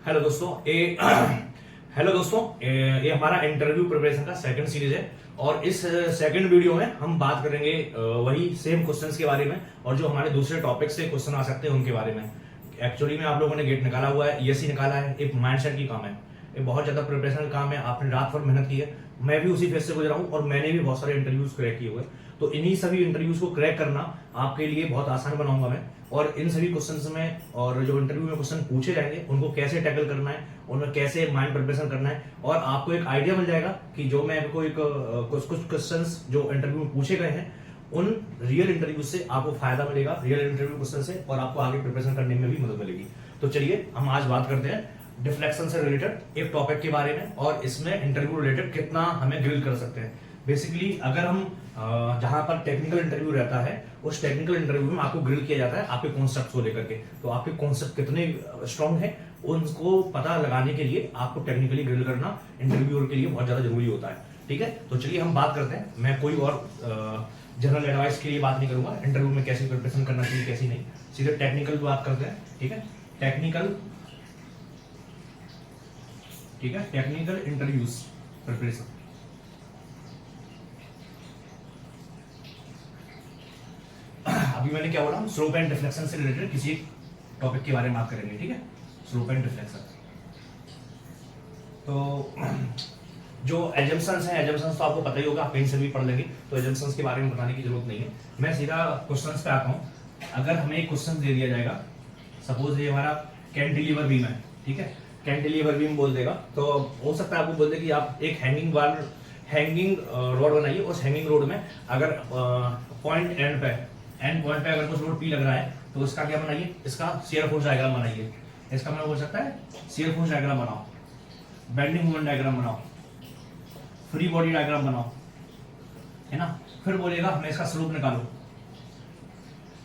Hello दोस्तों hello दोस्तों, ये हमारा इंटरव्यू प्रिपरेशन का सेकंड सीरीज है और इस सेकंड वीडियो में हम बात करेंगे वही सेम क्वेश्चंस के बारे में और जो हमारे दूसरे टॉपिक से क्वेश्चन आ सकते हैं उनके बारे में। एक्चुअली में आप लोगों ने गेट निकाला हुआ है, ईएससी निकाला है, एक माइंडसेट की काम है, ये बहुत ज्यादा प्रिपरेशन का काम है। आपने रात भर मेहनत की है, मैं भी उसी फेज से गुजरा हूँ और मैंने भी बहुत सारे इंटरव्यूज क्रैक किए हुए। तो इन्हीं सभी इंटरव्यूज को क्रैक करना आपके लिए बहुत आसान बनाऊंगा मैं, और इन सभी क्वेश्चंस में और जो इंटरव्यू में क्वेश्चन पूछे जाएंगे उनको कैसे टैकल करना है, उनमें कैसे माइंड प्रिपरेशन करना है, और आपको एक आइडिया मिल जाएगा कि जो मैं आपको एक कुछ क्वेश्चंस जो इंटरव्यू में पूछे गए हैं उन रियल इंटरव्यू से आपको फायदा मिलेगा, रियल इंटरव्यू क्वेश्चन से, और आपको आगे प्रिपरेशन करने में भी मदद मिलेगी। तो चलिए हम आज बात करते हैं डिफ्लेक्शन से रिलेटेड एक टॉपिक के बारे में, और इसमें इंटरव्यू रिलेटेड कितना हमें ग्रिल कर सकते हैं। बेसिकली अगर हम जहां पर टेक्निकल इंटरव्यू रहता है उस टेक्निकल इंटरव्यू में आपको ग्रिल किया जाता है आपके कॉन्सेप्ट को लेकर के, तो आपके कॉन्सेप्ट कितने स्ट्रांग है उनको पता लगाने के लिए आपको टेक्निकली ग्रिल करना इंटरव्यूअर के लिए बहुत ज्यादा जरूरी होता है। ठीक है, तो चलिए हम बात करते हैं। मैं कोई और जनरल एडवाइस के लिए बात नहीं करूंगा, इंटरव्यू में कैसे प्रिपरेशन करना चाहिए कैसी नहीं, सीधे टेक्निकल बात करते हैं। ठीक है, टेक्निकल इंटरव्यूज प्रिपरेशन। अभी मैंने क्या बोला, स्लोप एंड डिफ्लेक्शन से रिलेटेड किसी टॉपिक के बारे में बात करेंगे। ठीक है, स्लोप एंड डिफ्लेक्शन। तो जो एजम्पशंस हैं, एजम्पशंस तो आपको पता ही होगा, आप कहीं से भी पढ़ लेंगे, तो एजम्पशंस के बारे में बताने की जरूरत नहीं है। मैं सीधा क्वेश्चंस पे आता हूँ। अगर हमें एक क्वेश्चन दे दिया जाएगा, सपोज ये हमारा कैंटिलीवर बीम है, ठीक है, कैंटिलीवर बीम बोल देगा, तो हो सकता है आपको बोल दे कि आप एक हैंगिंग रोड बनाइए। उस हैंगिंग रोड में अगर एंड पॉइंट पे अगर कुछ लोड पी लग रहा है तो इसका क्या बनाइए, इसका शियर फोर्स डायग्राम बनाइए। इसका मतलब हो सकता है शियर फोर्स डायग्राम बनाओ, बेंडिंग मोमेंट डायग्राम बनाओ, फ्री बॉडी डायग्राम बनाओ, है ना। फिर बोलेगा हमें इसका स्लोप निकालो,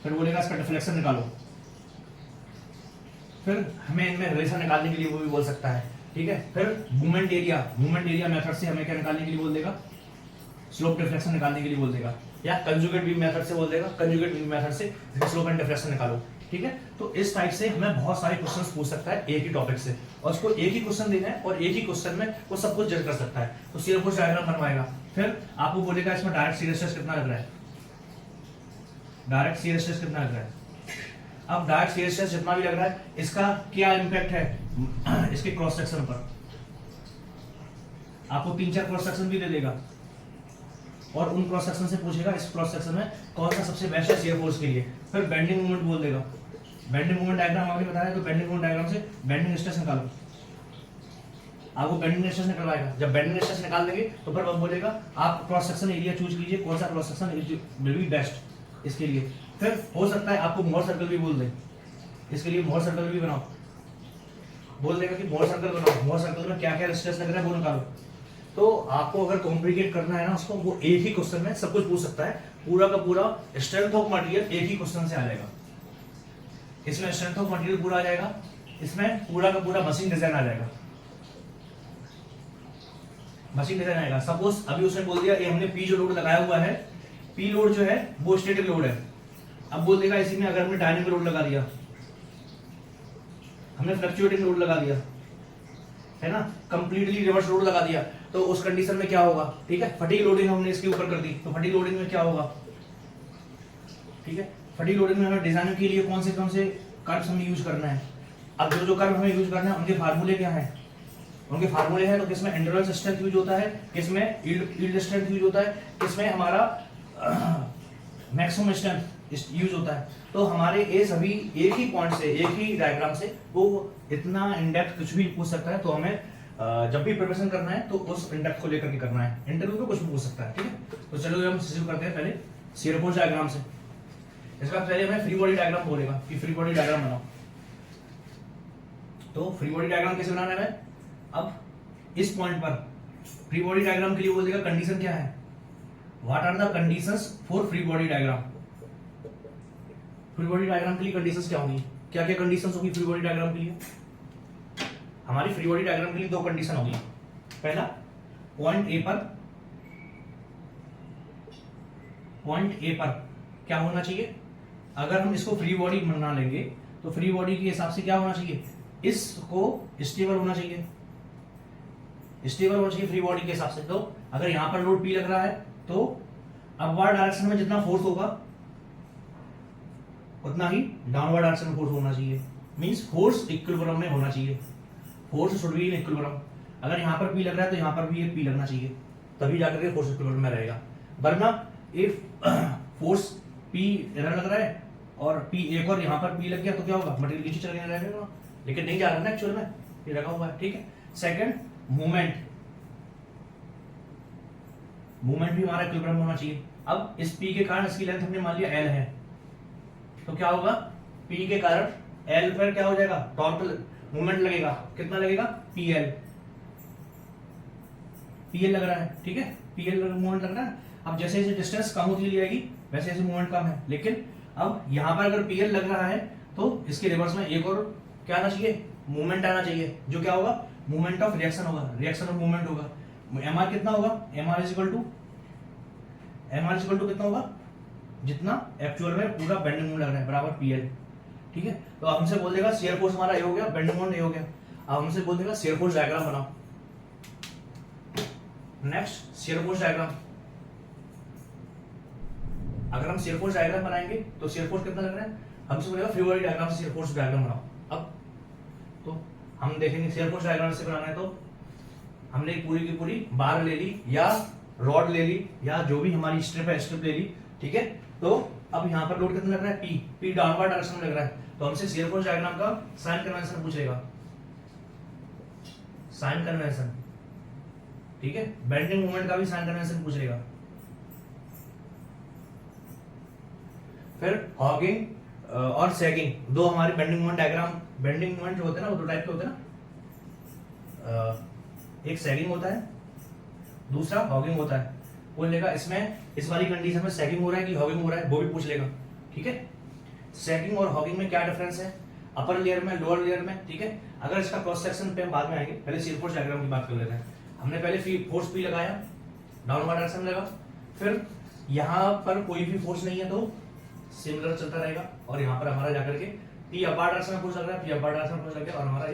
फिर बोलेगा इसका डिफ्लेक्शन निकालो, फिर हमें इनमें रिलेशन निकालने के लिए वो भी बोल सकता है। ठीक है, फिर मूवमेंट एरिया मेथड से हमें क्या निकालने के लिए बोल देगा, स्लोप डिफ्लेक्शन निकालने के लिए बोल देगा, या कंजुगेट बीम मेथड से बोल देगा, कंजुगेट बीम मेथड से स्लोप एंड डिफ्लेक्शन निकालो। ठीक है, तो इस टाइप से हमें बहुत सारे क्वेश्चंस पूछ सकता है एक ही टॉपिक से, और उसको एक ही क्वेश्चन देना है और एक ही क्वेश्चन में वो सब कुछ जज कर सकता है। तो शियर फोर्स डायग्राम बनवाएगा, फिर आपको बोलेगा इसमें डायरेक्ट शियर स्ट्रेस कितना लग रहा है, डायरेक्ट शियर स्ट्रेस कितना लग रहा है। अब डायरेक्ट शियर स्ट्रेस जितना भी लग रहा है इसका क्या इंपैक्ट है इसके क्रॉस सेक्शन पर, आपको 3-4 क्रॉस सेक्शन भी दे देगा और उन क्रॉस सेक्शन से पूछेगा इस क्रॉस सेक्शन में कौन सा सबसे बेस्ट है शियर फोर्स के लिए। फिर बेंडिंग मोमेंट बोल देगा, बेंडिंग मोमेंट डायग्राम आपने बताया, तो बेंडिंग मोमेंट डायग्राम से बेंडिंग स्ट्रेस निकालो, आपको बेंडिंग स्ट्रेस निकलवाएगा। जब बेंडिंग स्ट्रेस निकाल देंगे तो फिर अब बोलेगा आप क्रॉस सेक्शन एरिया चूज कीजिए, कौन सा cross section will be best इसके लिए। फिर हो सकता है आपको मोर सर्कल भी बोल दे, इसके लिए मोर सर्कल भी बनाओ, बोल देगा कि मोर सर्कल बनाओ, मोर सर्कल में क्या क्या स्ट्रेस लग रहा है वो निकालो। तो आपको अगर कॉम्प्लिकेट करना है ना उसको, वो एक ही क्वेश्चन में सब कुछ पूछ सकता है। पूरा का पूरा स्ट्रेंथ ऑफ मटेरियल एक ही क्वेश्चन से आ जाएगा, इसमें स्ट्रेंथ ऑफ मटेरियल पूरा आ जाएगा, इसमें पूरा का पूरा मशीन डिजाइन आ जाएगा, मशीन डिजाइन आएगा। सपोज अभी उसने बोल दिया ये हमने पी जो लोड लगाया हुआ है, पी लोड जो है वो स्टैटिक लोड है। अब बोल देगा इसी में अगर हमने डायनेमिक लोड लगा दिया, हमने फ्लक्चुएटिंग लोड लगा दिया, है ना, कंप्लीटली रिवर्स लोड लगा दिया, तो उस कंडीशन में क्या होगा। ठीक है, फटीग लोडिंग हमने इसके ऊपर कर दी, तो फटीग लोडिंग में क्या होगा। ठीक है, फटीग लोडिंग में हमें डिजाइनिंग के लिए कौन से कर्व्स हमें यूज करना है। अब जो कर्व हमें यूज करना है उनके फार्मूले क्या है, उनके फार्मूले हैं, तो किसमें एंड्योरेंस स्ट्रेंथ यूज होता है, किसमें यील्ड स्ट्रेंथ यूज होता है, किसमें हमारा मैक्सिमम स्ट्रेंथ यूज होता है। तो हमारे ये सभी एक ही पॉइंट से, एक ही डायग्राम से वो इतना इनडेप्थ कुछ भी पूछ सकता है। तो हमें जब भी प्रिपरेशन करना है तो उस इंडेप्थ को लेकर के करना है, इंटरव्यू में कुछ भी पूछ सकता है। ठीक है, तो चलो हम शुरू करते हैं पहले शियर फोर्स डायग्राम से। इसका पहले हमें फ्री बॉडी डायग्राम बोलेगा कि फ्री बॉडी डायग्राम बनाओ, तो फ्री बॉडी डायग्राम कैसे बनाना है। अब इस पॉइंट पर फ्री बॉडी डायग्राम के लिए बोल देगा कंडीशन क्या है, what are the conditions for free body diagram. Free body diagram के लिए कंडीशंस क्या होंगी, क्या क्या कंडीशंस होगी फ्री बॉडी डायग्राम के लिए। हमारी फ्री बॉडी डायग्राम के लिए 2 कंडीशन होगी। पहला, पॉइंट ए पर क्या होना चाहिए, अगर हम इसको फ्री बॉडी बना लेंगे तो फ्री बॉडी के हिसाब से क्या होना चाहिए, इसको स्टेबल होना चाहिए, स्टेबल होना चाहिए फ्री बॉडी के हिसाब से। तो अगर यहां पर लोड पी लग रहा है तो अपवर्ड डायरेक्शन में जितना फोर्स होगा उतना ही डाउनवर्ड डायरेक्शन में फोर्स होना चाहिए। मींस फोर्स इक्विलिब्रियम में होना चाहिए, force should be in equilibrium. अगर यहां पर पी लग रहा है तो यहां पर भी ये पी लगना चाहिए, तभी जाकर के फोर्स इक्विलिब्रियम में रहेगा। वरना इफ फोर्स पी इधर लग रहा है और पी एक और यहां पर पी लग गया तो क्या होगा, मटेरियल नीचे चले जाएगा, लेकिन नहीं जा रहा ना एक्चुअल में, ये लगा हुआ है। ठीक है। सेकंड, मूवमेंट, मूवमेंट भी हमारा इक्विलिब्रियम होना चाहिए। अब इस पी के कारण इसकी लेंथ हमने मान लिया एल है, तो क्या होगा, पी के कारण एल पर क्या हो जाएगा, टॉर्क मूवमेंट लगेगा, कितना लगेगा, पी एल लग रहा है। ठीक है, पीएल मूवमेंट लग रहा है। अब जैसे जैसे डिस्टेंस कम होती चली जाएगी वैसे वैसे मूवमेंट कम है, लेकिन अब यहां पर अगर पीएल लग रहा है तो इसके रिवर्स में एक और क्या आना चाहिए, मूवमेंट आना चाहिए, जो क्या होगा, मूवमेंट ऑफ रिएक्शन होगा, रिएक्शन ऑफ मूवमेंट होगा। एमआर कितना होगा, एमआर इज इक्वल टू कितना होगा, जितना एक्चुअल में पूरा बेंडिंग मोमेंट लग रहा है बराबर पीएल। ठीक है, तो अब हमसे बोल देगा शियर फोर्स हमारा ये हो गया, बेंडिंग मोमेंट ये हो गया। अब हमसे बोल देगा शियर फोर्स डायग्राम बनाओ। Next, shear force diagram. अगर हम शियर फोर्स डायग्राम बनाएंगे तो शियर फोर्स कितना लग रहा है, हमसे बोलेगा फ्री बॉडी डायग्राम से शियर फोर्स डायग्राम बनाओ। अब तो हम देखेंगे शियर फोर्स डायग्राम से बनाना है तो हमने पूरी की पूरी बार ले ली या रॉड ले ली या जो भी हमारी स्ट्रिप है स्ट्रिप ले ली। ठीक है, तो अब यहाँ पर लोड कितना लग रहा है, पी डाउनवर्ड डायरेक्शन में लग रहा है, तो हमसे शियर फोर्स डायग्राम का साइन कन्वेंशन पूछेगा, साइन कन्वेंशन। ठीक है, बेंडिंग मोमेंट का भी साइन कन्वेंशन पूछ लेगा। फिर हॉगिंग और सैगिंग, दो हमारे bending moment diagram, bending moment जो होते हैं ना वो दो टाइप के होते हैं ना, एक सैगिंग होता है, दूसरा हॉगिंग होता है। बोल लेगा इसमें इस वाली कंडीशन में सैगिंग हो रहा है कि हॉगिंग हो रहा है, वो भी पूछ लेगा। ठीक है, सैगिंग और हॉगिंग में क्या डिफरेंस है, अपर लेयर में, लोअर लेयर में। ठीक है, अगर इसका क्रॉस सेक्शन पे हम बाद में आएंगे, पहले शियर फोर्स डायग्राम की बात कर लेते हैं। हमने पहले फोर्स पी लगाया, डाउनवर्ड डायरेक्शन में लगा, फिर यहां पर कोई भी फोर्स नहीं है तो सिमिलर चलता रहेगा, और यहाँ पर हमारा जाकर के पी अपार्ट डायरेक्शन में फोर्स लग रहा है, पी अपार्ट डायरेक्शन में फोर्स लग गया, और हमारा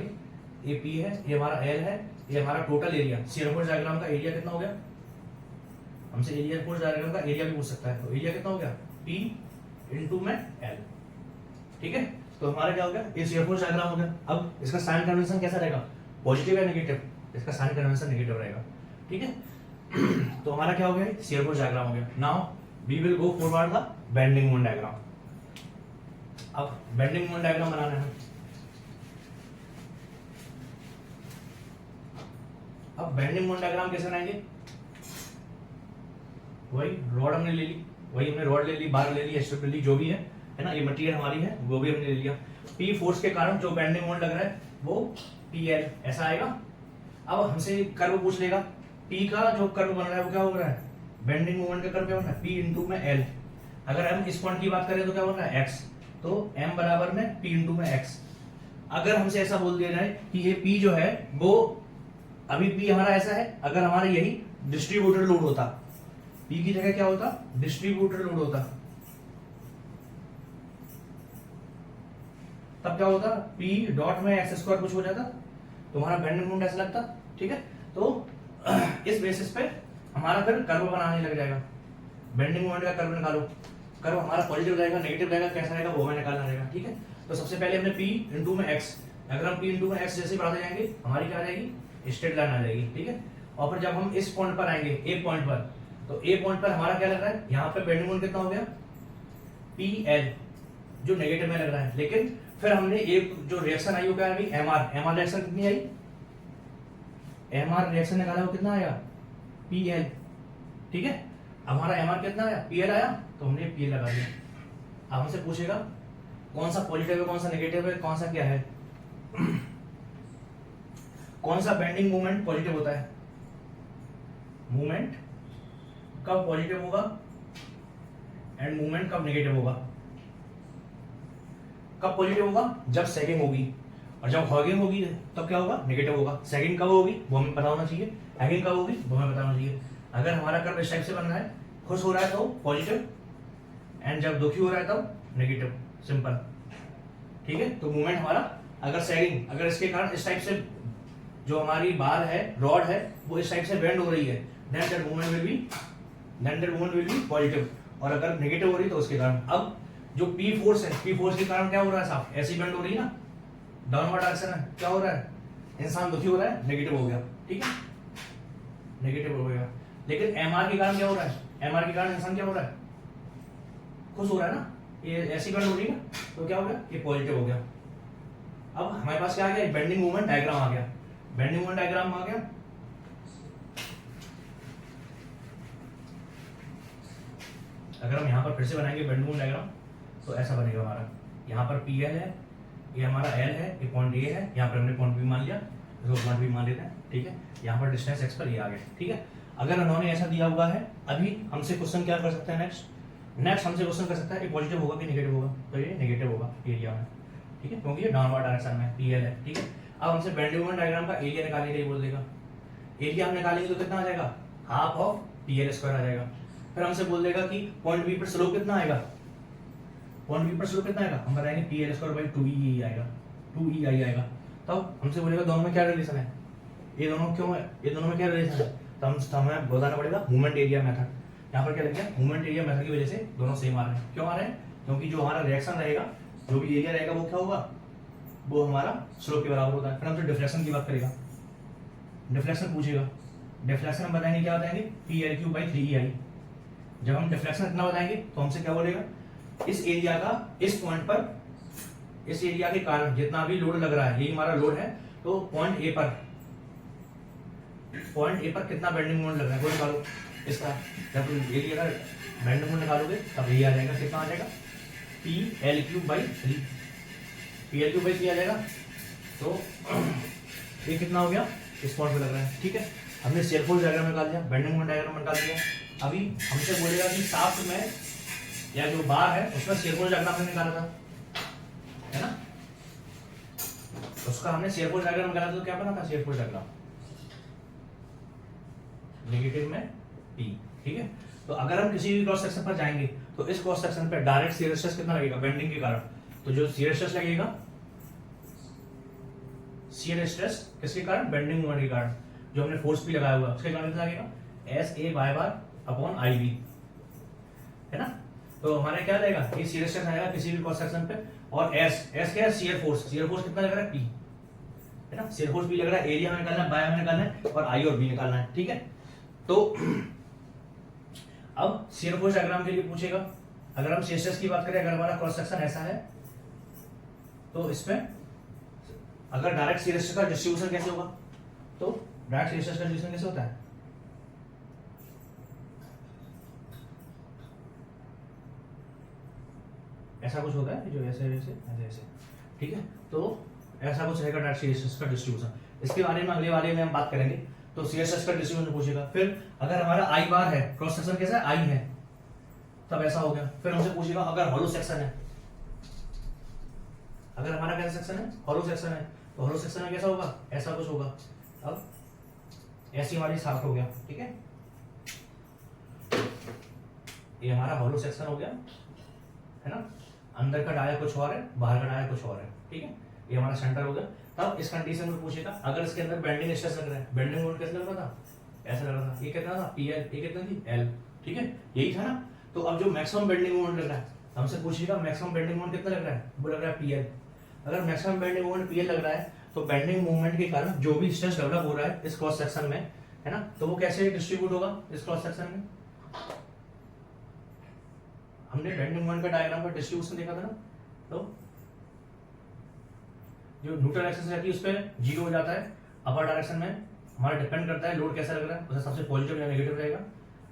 ये पी है, ये हमारा एल है, ये हमारा total area. Shear force diagram का एरिया कितना हो गया, हमसे एरिया फोर्स डायग्राम का एरिया भी पूछ सकता है, तो एरिया कितना हो गया, पी इंटू में एल। ठीक है, तो हमारा क्या हो गया, ये शियर फोर्स डायग्राम हो गया। अब इसका साइन कन्वेंशन कैसा रहेगा, पॉजिटिव या नेगेटिव, इसका साइन कन्वेंशन नेगेटिव रहेगा। ठीक है, तो हमारा क्या हो गया, शियर फोर्स डायग्राम हो गया। Now we will go forward the bending moment diagram. अब बेंडिंग मोमेंट डायग्राम बनाना है। अब बेंडिंग मोमेंट डायग्राम कैसे बनाएंगे, वही रॉड हमने ले ली, वही हमने रॉड ले ली, बार ले ली, स्ट्रिप ले ली, जो भी है ना, ये मटेरियल हमारी है, वो भी हमने ले लिया। पी फोर्स के कारण जो बेंडिंग मोमेंट लग रहा है वो पी एल ऐसा आएगा। अब हमसे कर्व पूछ लेगा, पी का जो कर्व बन रहा है वो क्या हो रहा है, बेंडिंग मोमेंट का कर्व क्या बन रहा है, पी इंटू में एल। अगर हम इस पॉइंट की बात करें तो क्या बन रहा है, एक्स, तो एम बराबर में पी इंटू में एक्स। अगर हमसे ऐसा बोल दिया जाए कि ये पी जो है वो अभी पी हमारा ऐसा है, अगर हमारा यही डिस्ट्रीब्यूटर लोड होता, पी की जगह क्या होता, डिस्ट्रीब्यूटर लोड होता, तब क्या होता, पी डॉट में एक्स स्क्वायर कुछ हो जाता, तो हमारा बेंडिंग मोमेंट ऐसा लगता। ठीक है, तो इस बेसिस पे हमारा फिर कर्व बनाने लग जाएगा, बेंडिंग मोमेंट का कर्व निकालो, कर्व हमारा पॉजिटिव रहेगा, नेगेटिव रहेगा, कैसा रहेगा वो हमें निकालना रहेगा। ठीक है, तो सबसे पहले हमने पी इंटू में एक्स, अगर हम पी इंटू में एक्स जैसे बढ़ाते जाएंगे हमारी क्या आ जाएगी, स्ट्रेट लाइन आ जाएगी। ठीक है, और फिर जब हम इस पॉइंट पर आएंगे, ए पॉइंट पर, तो ए पॉइंट पर हमारा क्या लग रहा है, यहाँ पे बेंडिंग मोमेंट कितना हो गया, पी एल, जो नेगेटिव में लग रहा है। लेकिन फिर हमने एक जो रिएक्शन आई वो क्या आई, एम आर रिएक्शन कितनी आई, एम आर रिएक्शन निकाला वो कितना आया, पी एल। ठीक है, अब हमारा एम आर कितना आया, पी एल आया, तो हमने पी एल लगा दिया। अब हमसे पूछेगा कौन सा पॉजिटिव है, कौन सा नेगेटिव है, कौन सा क्या है, कौन सा बेंडिंग मोमेंट पॉजिटिव होता है, मूवमेंट कब पॉजिटिव होगा एंड मूवमेंट कब नेगेटिव होगा। कब पॉजिटिव होगा, जब सैगिंग होगी, और जब हॉगिंग होगी तब क्या होगा, नेगेटिव होगा। सैगिंग कब होगी वो हमें पता होना चाहिए, हैगिंग कब होगी वो हमें पता होना चाहिए। अगर हमारा कर्व इस टाइप से बन रहा है, खुश हो रहा है तो पॉजिटिव, एंड जब दुखी हो रहा है तब नेगेटिव, सिंपल। ठीक है, तो मूवमेंट हमारा अगर सैगिंग, अगर इसके कारण इस टाइप से जो हमारी बार है, रॉड है, वो इस टाइप से बेंड हो रही है, then that movement will be positive. और अगर नेगेटिव हो रही है तो उसके कारण, अब जो पी फोर्स है, पी फोर्स के कारण क्या हो रहा है साहब, ऐसी बेंड हो रही है ना, डाउनवर्ड डायरेक्शन है, क्या हो रहा है, इंसान दुखी हो रहा है, नेगेटिव हो गया, ठीक है, नेगेटिव हो गया। लेकिन एमआर के कारण क्या हो रहा है, एमआर के कारण इंसान क्या हो रहा है, खुश हो रहा है ना, ये ऐसी बेंड हो रही है ना, तो क्या हो गया, ये पॉजिटिव हो गया। अब हमारे पास क्या आ गया, बेंडिंग मूवमेंट डायग्राम आ गया, बेंडिंग मूवमेंट डायग्राम आ गया। अगर हम यहाँ पर फिर से बनाएंगे बेंडिंग मूवमेंट डायग्राम तो ऐसा बनेगा हमारा, यहाँ पर पी एल है, ये हमारा एल है, ये पॉइंट ए है, यहाँ पर हमने पॉइंट बी मान लिया, इसको पॉइंट बी मान लेते हैं, ठीक है, यहाँ पर डिस्टेंस एक्स पर ये आ गया, ठीक है। अगर उन्होंने ऐसा दिया हुआ है, अभी हमसे क्वेश्चन क्या कर सकते हैं, नेक्स्ट हमसे क्वेश्चन कर सकता है ये पॉजिटिव होगा कि नेगेटिव होगा, तो ये नेगेटिव होगा एरिया में, ठीक है, क्योंकि ये डाउनवर्ड डायरेक्शन में पी एल है, ठीक है। अब हमसे बेंडिंग मूवमेंट डायग्राम का एरिया निकालने के लिए बोल देगा, एरिया हम निकालेंगे तो कितना आ जाएगा, half of P L square आ जाएगा। फिर हमसे बोल देगा कि पॉइंट बी पर स्लोप कितना आएगा, पॉइंट बी पर स्लोप कितना आएगा, हम बताएंगे P L square by 2e आएगा, 2e आएगा। तब हमसे बोलेगा दोनों में क्या रिलेशन है, ये दोनों क्यों है, ये दोनों में क्या रिलेशन है, तो हमें बताना पड़ेगा मूवमेंट एरिया मेथड। यहाँ पर क्या लिखा है, मूवमेंट एरिया मेथड की वजह से दोनों सेम आ रहे हैं। क्यों आ रहे हैं, क्योंकि जो हमारा रिएक्शन रहेगा, जो भी एरिया रहेगा वो क्या होगा, वो हमारा स्लोप के बराबर होता है। फिर हमसे डिफ्लेक्शन की बात करेगा, डिफ्लेक्शन पूछेगा, डिफ्लेक्शन हम बताएंगे क्या बताएंगे, P L Q by 3e। जब हम डिफ्लेक्शन इतना बताएंगे तो हमसे क्या बोलेगा, इस एरिया का इस पॉइंट पर, इस एरिया के कारण जितना भी लोड लग रहा है, यही हमारा लोड है, तो पॉइंट ए पर कितना बेंडिंग मोमेंट लग रहा है वो निकालो इसका। जब एरिया का बेंडिंग मोमेंट निकालोगे तब ये आ जाएगा, कितना आ जाएगा, P L Q by 3, P L Q by 3 आ जाएगा। तो ये कितना हो गया, इस पॉइंट पे लग रहा है, ठीक है। हमने शेयर फोर्स डायग्राम निकाल दिया, बेंडिंग मोमेंट डायग्राम निकाल दिया। अभी हमसे बोलेगा कि शाफ्ट में या जो बार है उसमें शेयर फोर्स डायग्राम हमने निकाला था, है ना, उसका हमने शेयर फोर्स डायग्राम निकाला था, तो क्या बना था शेयर फोर्स डायग्राम, नेगेटिव में P, ठीक है। तो अगर हम किसी भी क्रॉस सेक्शन पर जाएंगे तो इस क्रॉस सेक्शन पर डायरेक्ट शियर स्ट्रेस कितना लगेगा, बेंडिंग के कारण, तो जो शियर स्ट्रेस लगेगा, शियर स्ट्रेस किसके कारण, बेंडिंग मोमेंट के कारण, जो हमने फोर्स P लगाया हुआ है उसके कारण कितना लगेगा, S A by bar upon I B, है ना। तो हमारा क्या रहेगा, ये शियर स्ट्रेस आएगा किसी भी क्रॉस सेक्शन पे, और एस क्या है, शियर फोर्स कितना लग रहा है, P, है ना, शियर फोर्स P लग रहा है, एरिया में निकालना है, बाय में निकालना है, और आई और बी निकालना है, ठीक है। तो अब शियर फोर्स डायग्राम के लिए पूछेगा, अगर हम शियर स्ट्रेस की बात करें, अगर हमारा क्रॉस सेक्शन ऐसा है तो इसमें अगर डायरेक्ट शियर स्ट्रेस का डिस्ट्रीब्यूशन कैसे होगा, तो डायरेक्ट शियर स्ट्रेस का डिस्ट्रीब्यूशन कैसे होता है, ऐसा कुछ होता है जो ऐसे ऐसे ऐसे ऐसे, ठीक है। तो ऐसा कुछ रहेगा डायरेक्ट शियर स्ट्रेस का डिस्ट्रीब्यूशन, इसके बारे में अगले वाले में हम बात करेंगे। तो शियर स्ट्रेस का डिस्ट्रीब्यूशन पूछेगा। फिर अगर हमारा आई बार है, क्रॉस सेक्शन कैसा है, आई है, तब ऐसा हो गया। फिर हमसे पूछेगा अगर हॉलो सेक्शन है, अगर हमारा कैसा सेक्शन है, हॉलो सेक्शन है, तो हॉलो सेक्शन में कैसा होगा, ऐसा कुछ होगा। अब ऐसी हमारी शाफ्ट हो गया, ठीक है, ये हमारा हॉलो सेक्शन हो गया, है ना, अंदर का डाया कुछ और है, बाहर का डाया कुछ और है, ठीक है, ये हमारा सेंटर हो गया। तब इस कंडीशन में पूछेगा अगर इसके अंदर बेंडिंग स्ट्रेस लग रहा है, बेंडिंग मोमेंट कैसे लग रहा था, ऐसा लग रहा था, ये कितना था, पी एल, ये कितना थी, एल, ठीक है, यही था ना। तो अब जो मैक्सिमम बेंडिंग मोमेंट लग रहा है, हमसे पूछेगा मैक्सिमम बेंडिंग मोमेंट कितना लग रहा है, वो लग रहा है पी एल। अगर maximum bending moment P L लग रहा है तो बेंडिंग मूवमेंट के कारण जो भी स्ट्रेस डेवलप हो रहा है इस क्रॉस सेक्शन में, है ना, तो वो कैसे डिस्ट्रीब्यूट होगा इस क्रॉस सेक्शन में। हमने बेंडिंग मोमेंट का डायग्राम का डिस्ट्रीब्यूशन देखा था ना, तो जो न्यूट्रल एक्सिस रहती है उस पर 0 हो जाता है, अपर डायरेक्शन में हमारा डिपेंड करता है लोड कैसा लग रहा है, उससे सबसे पॉजिटिव या नेगेटिव रहेगा,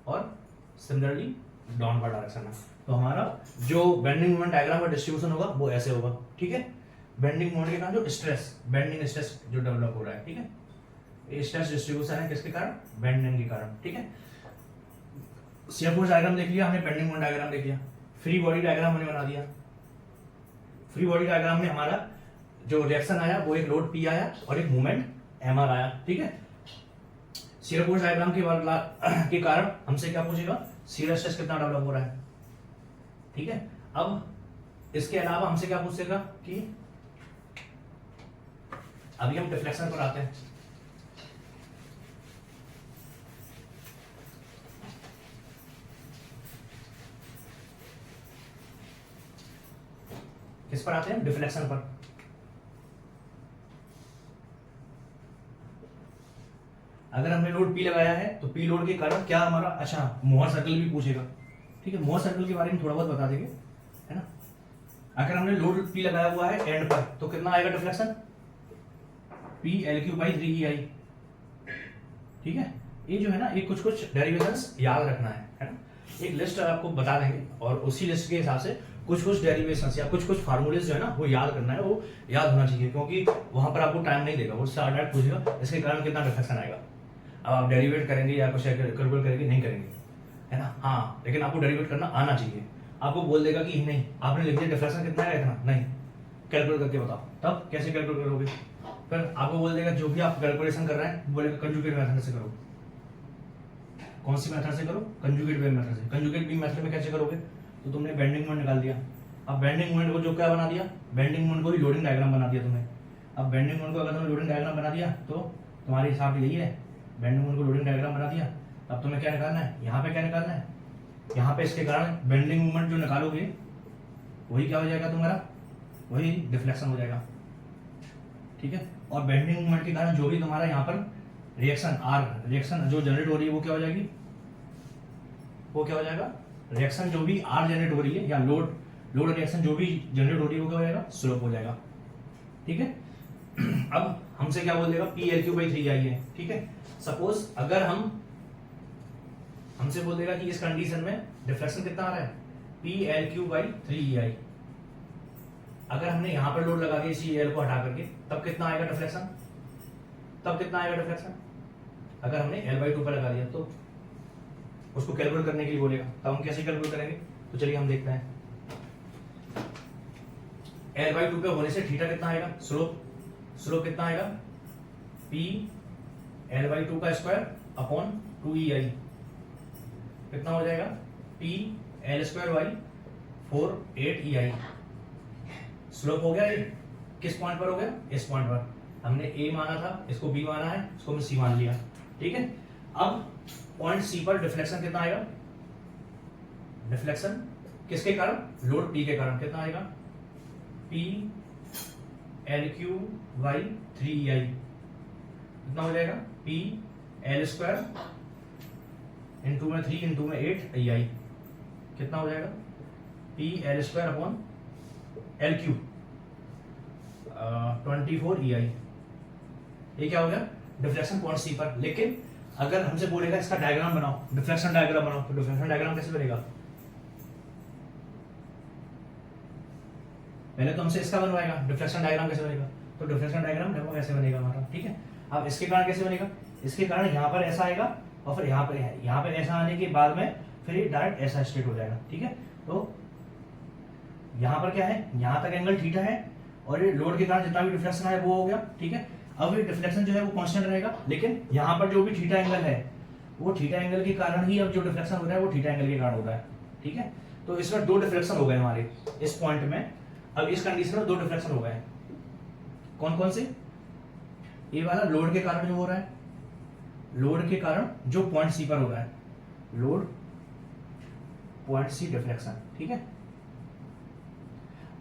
और सिमिलरली डाउनवर्ड डायरेक्शन में। तो हमारा जो बेंडिंग मोमेंट डायग्राम का डिस्ट्रीब्यूशन होगा वो ऐसे होगा, ठीक है। बेंडिंग मोमेंट के कारण जो स्ट्रेस, बेंडिंग स्ट्रेस जो डेवलप हो रहा है, ठीक है, ये स्ट्रेस डिस्ट्रीब्यूशन है किसके कारण, बेंडिंग के कारण, ठीक है। शियर फोर्स डायग्राम देख लिया हमने, बेंडिंग मोमेंट डायग्राम देख लिया, फ्री बॉडी डायग्राम हमने बना दिया। फ्री बॉडी डायग्राम में हमारा जो रिएक्शन आया वो एक लोड P आया और एक मूवमेंट MR आया, ठीक है। शियर फोर्स डायग्राम के कारण हमसे क्या पूछेगा, शियर स्ट्रेस कितना डेवलप हो रहा है, ठीक है। अब इसके अलावा हमसे क्या पूछेगा कि अभी हम डिफ्लेक्शन पर आते हैं। किस पर आते हैं? डिफ्लेक्शन पर। अगर हमने लोड P लगाया है तो P लोड के कारण क्या हमारा, अच्छा मोहर सर्कल भी पूछेगा, ठीक है, मोहर सर्कल के बारे में थोड़ा बहुत बता देंगे, है ना। अगर हमने लोड P लगाया हुआ है एंड पर तो कितना आएगा डिफ्लेक्शन? PL3/3EI, ठीक है। ये जो है ना, ये कुछ कुछ डेरिवेशंस याद रखना है ना। एक लिस्ट आपको बता देंगे और उसी लिस्ट के हिसाब से कुछ कुछ डेरिवेशंस या कुछ कुछ फार्मूलेज जो है ना वो याद करना है, वो याद होना चाहिए, क्योंकि वहां पर आपको टाइम नहीं देगा, वो डायरेक्ट पूछेगा इसके कारण कितना डिफ्लेक्शन आएगा। अब आप डेरिवेट करेंगे या कुछ कैलकुलेट करेंगे, नहीं करेंगे, है ना। हाँ, लेकिन आपको डेरिवेट करना आना चाहिए। आपको बोल देगा कि नहीं आपने लिख दिया डिफ्लेक्शन कितना है, इतना नहीं, कैलकुलेट करके बताओ, तब कैसे कैलकुलेट करोगे? फिर आपको बोल देगा जो भी आप कैलकुलेशन कर रहे हैं बोलेगा कंजुगेट मेथड से करो। कौन सी मेथड से करो? कंजुगेट बीम मेथड से। कंजुगेट बीम मेथड में कैसे करोगे? तो तुमने बेंडिंग मोमेंट निकाल दिया। अब बेंडिंग मोमेंट को जो क्या बना दिया, बेंडिंग मोमेंट को ही लोडिंग डायग्राम बना दिया तुमने। अब बेंडिंग मोमेंट को अगर तुमने लोडिंग डायग्राम बना दिया तो तुम्हारे हिसाब से यही है, बेंडिंग मोमेंट को लोडिंग डायग्राम बना दिया। अब तुम्हें क्या निकालना है? यहाँ पे क्या निकालना है? यहाँ पे इसके कारण बेंडिंग मोमेंट जो निकालोगे वही क्या हो जाएगा तुम्हारा? वही डिफ्लेक्शन हो जाएगा, ठीक है। और बेंडिंग मोमेंट के कारण जो भी तुम्हारा यहाँ पर रिएक्शन आर, रिएक्शन जो जनरेट हो रही है वो क्या हो जाएगी? वो क्या हो जाएगा? रिएक्शन जो भी आर जनरेट हो रही है या लोड रिएक्शन जो भी जनरेट हो रही है वो क्या हो जाएगा? स्लोप हो जाएगा, ठीक है। अब हमसे क्या बोल देगा? PL3/3EI है, ठीक है। सपोज अगर हमसे बोल देगा कि इस कंडीशन में डिफ्लेक्शन कितना आ रहा है? PL3/3EI। अगर हमने यहां पर लोड लगा के इसी एल को हटा करके तब कितना आएगा डिफ्लेक्शन? तब कितना आएगा डिफ्लेक्शन? अगर हमने L/2 पर लगा दिया तो उसको कैलकुलेट करने के लिए बोलेगा, तब हम कैसे कैलकुलेट करेंगे? तो चलिए हम देखते हैं। L/2 पे होने से थीटा कितना आएगा? स्लोप कितना आएगा? P L/2 का स्क्वायर अपॉन 2EI कितना हो जाएगा? PL²/4/8EI। स्लोप हो गया ये, किस पॉइंट पर हो गया? इस पॉइंट पर। हमने A माना था, इसको B माना है, इसको हमने C मान लिया, ठीक है। अब पॉइंट C पर डिफ्लेक्शन कितना आएगा? डिफ्लेक्शन किसके कारण? लोड P के कारण। कितना आएगा? PL3/3EI कितना हो जाएगा? PL² इंटू में 3 इंटू में 8EI कितना हो जाएगा? PL² upon LQ 24EI। ये क्या हो गया? डिफ्लेक्शन पॉइंट C पर। लेकिन अगर हमसे बोलेगा इसका डायग्राम बनाओ, डिफ्लेक्शन डायग्राम बनाओ, तो डिफ्लेक्शन डायग्राम कैसे बनेगा? पहले तो हमसे इसका बनवाएगा, डिफ्लेक्शन डायग्राम कैसे बनेगा? तो डिफ्लेक्शन डायग्राम देखो कैसे बनेगा हमारा, ठीक है। अब इसके कारण कैसे बनेगा? इसके कारण यहाँ पर ऐसा आएगा और फिर यहाँ पर ऐसा आने के बाद में फिर ये डायरेक्ट ऐसा स्ट्रेट हो जाएगा, ठीक है। तो यहाँ पर क्या है? यहाँ तक एंगल थीटा है और ये लोड के कारण जितना भी डिफ्लेक्शन है वो हो गया, ठीक है। अब ये डिफ्लेक्शन जो है वो कांस्टेंट रहेगा, लेकिन यहाँ पर जो भी थीटा एंगल है वो थीटा एंगल के कारण ही अब जो डिफ्लेक्शन हो रहा है वो थीटा एंगल के कारण हो रहा है, ठीक है। तो इसमें दो डिफ्लेक्शन हो गए हमारे इस पॉइंट में। अब इस कंडीशन में दो डिफ्लेक्शन हो गए, कौन कौन से? ये वाला लोड के कारण जो हो रहा है, लोड के कारण जो पॉइंट C पर हो रहा है, लोड पॉइंट C डिफ्लेक्शन, ठीक है।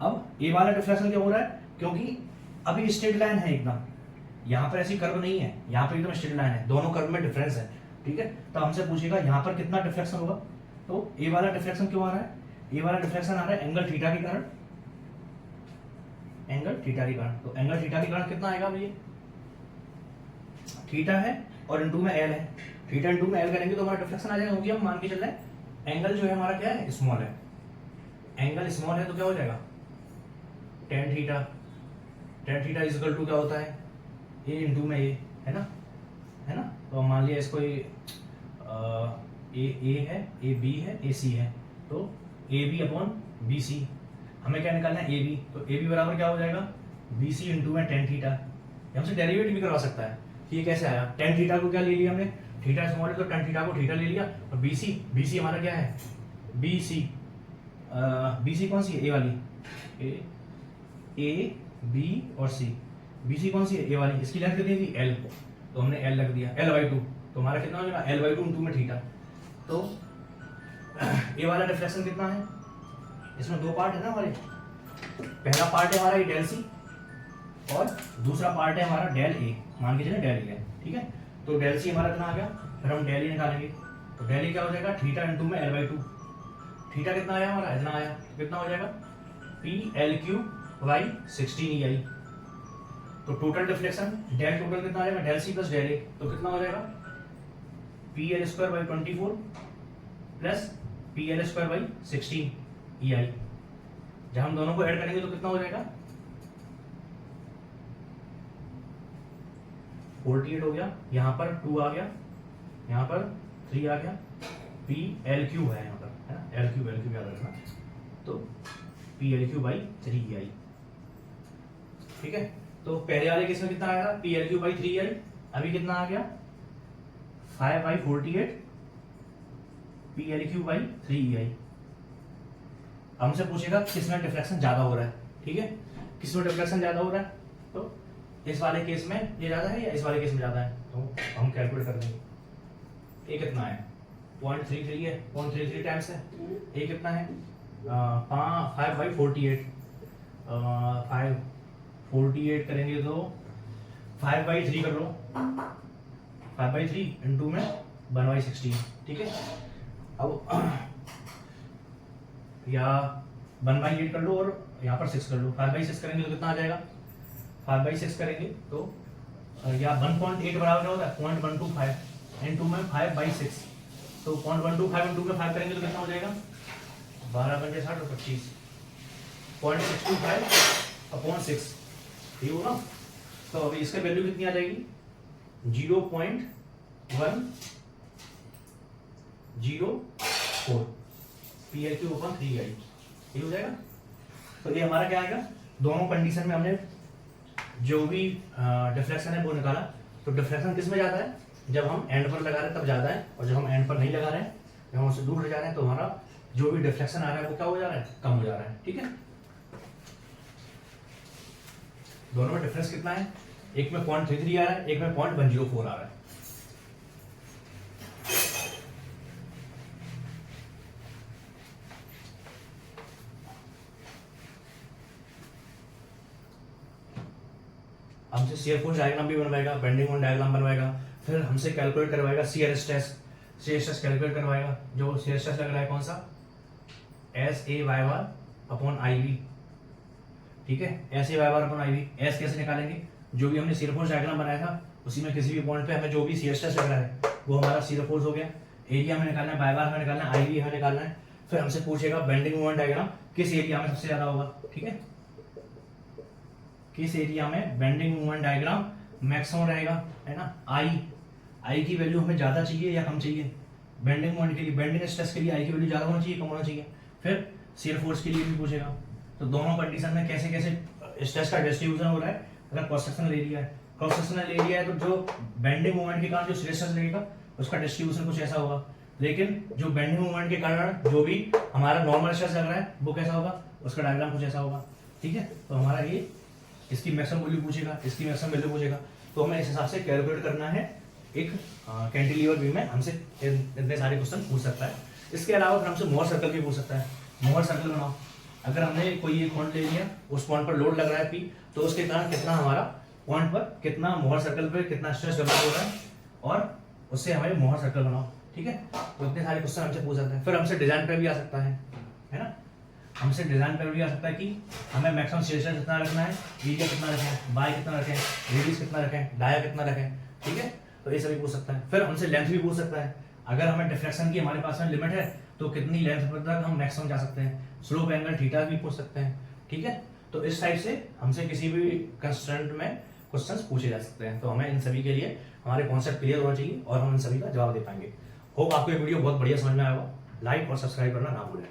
अब ये वाला डिफ्लेक्शन क्या हो रहा है? क्योंकि अभी स्ट्रेट लाइन है एकदम, यहाँ पर ऐसी कर्व नहीं है, यहाँ पर एकदम स्ट्रेट लाइन है, दोनों कर्व में डिफरेंस है, ठीक है। तो हमसे पूछेगा यहाँ पर कितना डिफ्लेक्शन होगा, तो ये वाला डिफ्लेक्शन क्यों आ रहा है? ये वाला डिफ्लेक्शन आ रहा है एंगल थीटा के कारण, एंगल थीटा के कारण। तो एंगल थीटा के कारण कितना आएगा भैया? थीटा है और इंटू में एल है, थीटा इंटू में एल करेंगे तो हमारा डिफ्लेक्शन आ जाएगा, क्योंकि हम मान के चल रहे हैं एंगल जो है हमारा क्या है? स्मॉल है। एंगल स्मॉल है तो क्या हो जाएगा? Tan theta. Tan theta is equal to क्या होता है? ए इंटू में ए, है ना, है ना। तो मान लिया इसको ए है, ए बी है, ए सी है, तो A B upon B C. हमें क्या निकालना है? A B. तो ए बी बराबर क्या हो जाएगा? बी सी इंटू में टेन थीटा। हमसे डेरिवेट भी करवा सकता है कि ये कैसे आया। टेन थीटा को क्या ले लिया हमने? थीटा स्मॉल है तो टेन थीटा को थीटा ले लिया, और बी सी हमारा क्या है? बी सी कौन सी है? ए वाली, ए बी और सी। BC कौन सी है? ए वाली। इसकी लेंथ कितनी थी? L, तो हमने L रख दिया, L/2। तो हमारा कितना हो जाएगा? L/2 इंटू में थीटा। तो ए वाला डिफ्लेक्शन कितना है? इसमें दो पार्ट है ना हमारे, पहला पार्ट है हमारा ये डेल सी और दूसरा पार्ट है हमारा डेल ए। मान के चलिए डेल ए है, ठीक है। तो डेल सी हमारा कितना आ गया, फिर हम डेल ए निकालेंगे। तो डेल ए क्या हो जाएगा? थीटा इंटू में L/2। थीटा कितना आया हमारा? इतना आया। कितना हो जाएगा? PL/16EI। तो टोटल डिफ्लेक्शन डेल टोटल कितना आ जाएगा? Del C plus del A. तो कितना हो जाएगा? PL²/24 plus PL²/16EI। जब हम दोनों को ऐड करेंगे तो कितना हो जाएगा? 48 हो गया, यहाँ पर 2 आ गया, यहाँ पर 3 आ गया, PL³ है यहाँ पर, है ना, L³ याद रखना। तो PL³/3EI, ठीक है। तो पहले वाले केस में कितना आया था? PL³/3EI। अभी कितना आ गया? 5/48 PL³/3EI। हमसे पूछेगा किसमें डिफ्लेक्शन ज्यादा हो रहा है, ठीक है। किसमें डिफ्लेक्शन ज्यादा हो रहा है? तो इस वाले केस में ये ज्यादा है या इस वाले केस में ज्यादा है? तो हम कैलकुलेट कर देंगे। ए कितना है? 0.33 है, 0.33 टाइम्स है। ए कितना है? 5/48। 5/48 करेंगे तो 5/3 कर लो, 5/3 इंटू में 1/16, ठीक है। अब या 1/8 कर लो और यहाँ पर 6 कर लो। 5/6 करेंगे तो कितना आ जाएगा? 5/6 करेंगे तो या 1.8 बराबर होता है 0.125 इंटू में 5/6। तो 0.125 इंटू में 5 करेंगे तो कितना हो जाएगा? 12×60 और 25, 0.625/6, ठीक होगा। तो अभी इसका वैल्यू कितनी आ जाएगी? 0.104 PL³/3EI, ये हो जाएगा। तो ये हमारा क्या आएगा? दोनों कंडीशन में हमने जो भी डिफ्लेक्शन है वो निकाला। तो डिफ्लेक्शन किस में ज्यादा है? जब हम एंड पर लगा रहे हैं तब ज्यादा है, और जब हम एंड पर नहीं लगा रहे हैं, जब हम उससे दूर रह जा रहे हैं, तो हमारा जो भी डिफ्लेक्शन आ रहा है वो क्या हो जा रहा है? कम हो जा रहा है, ठीक है। दोनों में डिफरेंस कितना है? एक में 0.33 आ रहा है, एक में 0.104 आ रहा है। हमसे शियर फोर्स डायग्राम भी बनवाएगा, बेंडिंग मोमेंट डायग्राम बनवाएगा, फिर हमसे कैलकुलेट करवाएगा शियर स्ट्रेस कैलकुलेट करवाएगा। जो शियर स्ट्रेस लग रहा है कौन सा? SAY/IB, ठीक है। SAY/IB। एस कैसे निकालेंगे? जो भी हमने शियर फोर्स डायग्राम बनाया था उसी में किसी भी पॉइंट पे हमें जो भी शियर स्ट्रेस लग रहा है वो हमारा शियर फोर्स हो गया। एरिया में निकालना है, बाय में निकालना है, IB में निकालना है। फिर हमसे पूछेगा बेंडिंग मोमेंट डायग्राम किस एरिया में सबसे ज्यादा होगा, ठीक है। किस एरिया में बेंडिंग मोमेंट डायग्राम मैक्सिमम रहेगा, है ना। आई की वैल्यू हमें ज्यादा चाहिए या कम चाहिए? बेंडिंग मोमेंट के लिए, बेंडिंग स्ट्रेस के लिए आई की वैल्यू ज्यादा होना चाहिए, कम होना चाहिए? फिर शियर फोर्स के लिए भी पूछेगा। तो दोनों कंडीशन में कैसे कैसे स्ट्रेस का डिस्ट्रीब्यूशन हो रहा है। अगर क्रॉस सेक्शनल एरिया है, क्रॉस सेक्शनल एरिया है तो जो बेंडिंग मोमेंट के कारण जो शियर स्ट्रेस लगेगा उसका डिस्ट्रीब्यूशन कुछ ऐसा होगा। लेकिन जो बेंडिंग मोमेंट के कारण जो भी हमारा नॉर्मल स्ट्रेस लग रहा है वो कैसा होगा, उसका डायग्राम कुछ ऐसा होगा, ठीक है। तो हमारा ये इसकी मैक्सिमम वैल्यू पूछेगा, इसकी मैक्सिमम वैल्यू पूछेगा, तो हमें इस हिसाब से कैलकुलेट करना है। एक कैंटिलीवर बीम में हमसे इतने सारे क्वेश्चन पूछ सकता है। इसके अलावा फिर हमसे मोहर सर्कल भी पूछ सकता है। मोहर सर्कल बनाओ। अगर हमने कोई एक पॉइंट ले लिया, उस पॉइंट पर लोड लग रहा है P, तो उसके कारण कितना हमारा पॉइंट पर कितना मोहर सर्कल पर कितना स्ट्रेस डेवलप हो रहा है, और उससे हमें मोहर सर्कल बनाओ, ठीक है। तो इतने सारे क्वेश्चन हमसे पूछ सकते हैं। फिर हमसे डिजाइन पे भी आ सकता है ना। हमसे डिजाइन पर भी आ सकता है कि हमें मैक्सिमम शियर स्ट्रेस कितना रखना है, एरिया कितना रखें, बाय कितना रखें, रेडियस कितना रखें, डाया कितना रखें, ठीक है। तो ये सभी पूछ सकता है। फिर हमसे लेंथ भी पूछ सकता है। अगर हमें डिफ्लेक्शन की हमारे पास में लिमिट है तो कितनी लेंथ तक हम मैक्सिमम जा सकते हैं। स्लोप एंगल थीटा भी पूछ सकते हैं, ठीक है। तो इस टाइप से हमसे किसी भी कंस्ट्रेंट में क्वेश्चंस पूछे जा सकते हैं। तो हमें इन सभी के लिए हमारे कॉन्सेप्ट क्लियर होना चाहिए और हम इन सभी का जवाब दे पाएंगे। होप आपको ये वीडियो बहुत बढ़िया समझ में आया होगा। लाइक और सब्सक्राइब करना ना भूलें।